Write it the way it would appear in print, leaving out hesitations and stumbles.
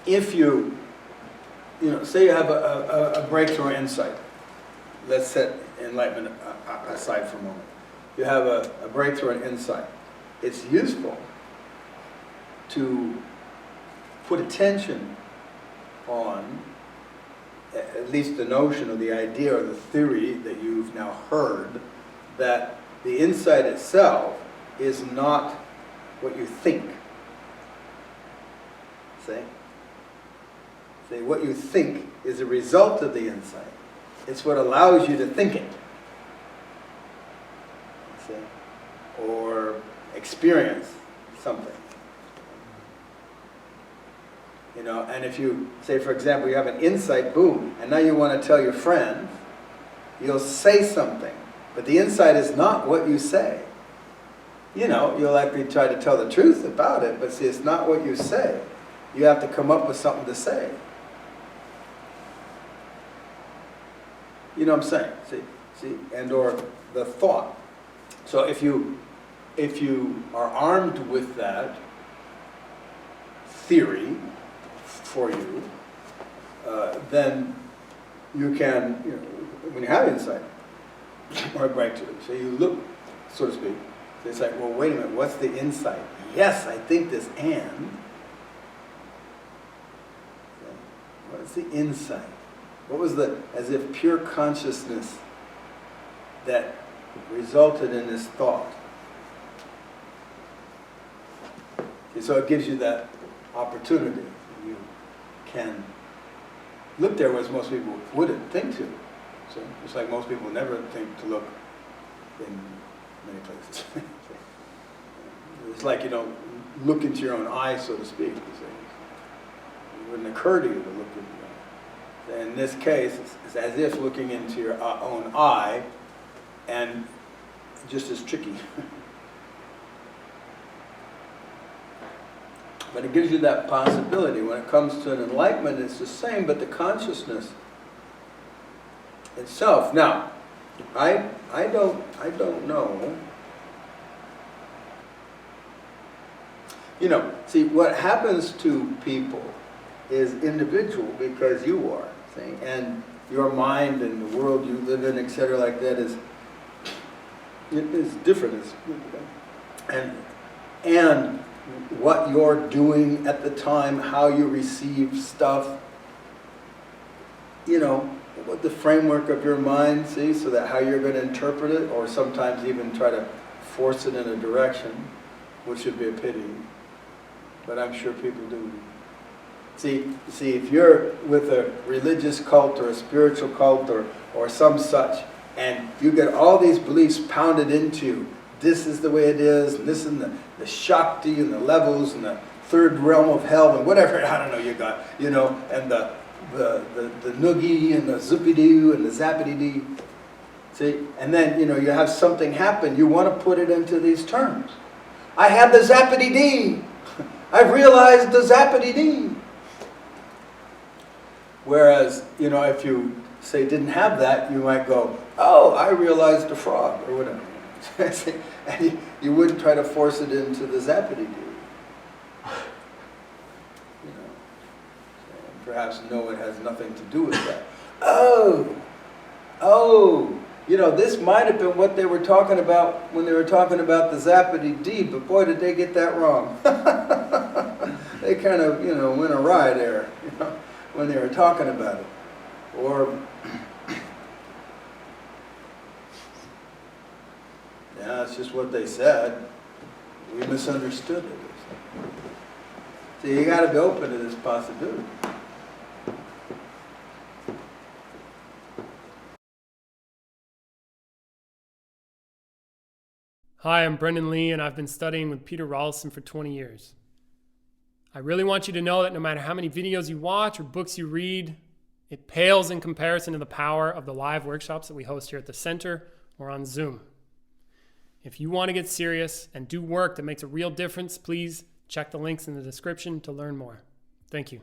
if you say you have a breakthrough insight. Let's set enlightenment aside for a moment. You have a breakthrough in insight. It's useful to put attention on at least the notion or the idea or the theory that you've now heard, that the insight itself is not what you think. See, what you think is a result of the insight. It's what allows you to think it. See? Or experience something. And if you say, for example, you have an insight, boom, and now you want to tell your friend, you'll say something. But the insight is not what you say. You'll likely try to tell the truth about it, but see, it's not what you say. You have to come up with something to say. You know what I'm saying? See, and or the thought. So if you are armed with that theory for you, then you can, when you have insight or a breakthrough, so you look, so to speak, so it's like, well, wait a minute, what's the insight? Yes, I think this, and what's the insight? What was as if pure consciousness that resulted in this thought? Okay, so it gives you that opportunity. You can look there, whereas most people wouldn't think to. So it's like most people never think to look in many places. It's like you don't look into your own eye, so to speak. It wouldn't occur to you to look into your eye. In this case, it's as if looking into your own eye, and just as tricky. But it gives you that possibility. When it comes to an enlightenment, it's the same, but the consciousness itself. Now, I don't know. See, what happens to people is individual because you are, see, and your mind and the world you live in, etc., like that is different. And what you're doing at the time, how you receive stuff, what the framework of your mind, see, so that how you're going to interpret it, or sometimes even try to force it in a direction, which would be a pity. But I'm sure people do. See, if you're with a religious cult or a spiritual cult or some such, and you get all these beliefs pounded into you, this is the way it is, and this and the Shakti and the levels and the third realm of hell and whatever, I don't know, you got, and the noogie and the zoopy-doo and the zappity-dee. See, and then, you have something happen, you want to put it into these terms. I had the zappity-dee. I've realized the zappity-dee. Whereas, if you say didn't have that, you might go, oh, I realized the frog, or whatever. And you wouldn't try to force it into the zappity-dee. Perhaps no, it has nothing to do with that. This might have been what they were talking about when they were talking about the zappity-dee, but boy, did they get that wrong. They kind of, went awry there, when they were talking about it. Or, yeah, it's just what they said. We misunderstood it. So you got to be open to this possibility. Hi, I'm Brendan Lee, and I've been studying with Peter Ralston for 20 years. I really want you to know that no matter how many videos you watch or books you read, it pales in comparison to the power of the live workshops that we host here at the center or on Zoom. If you want to get serious and do work that makes a real difference, please check the links in the description to learn more. Thank you.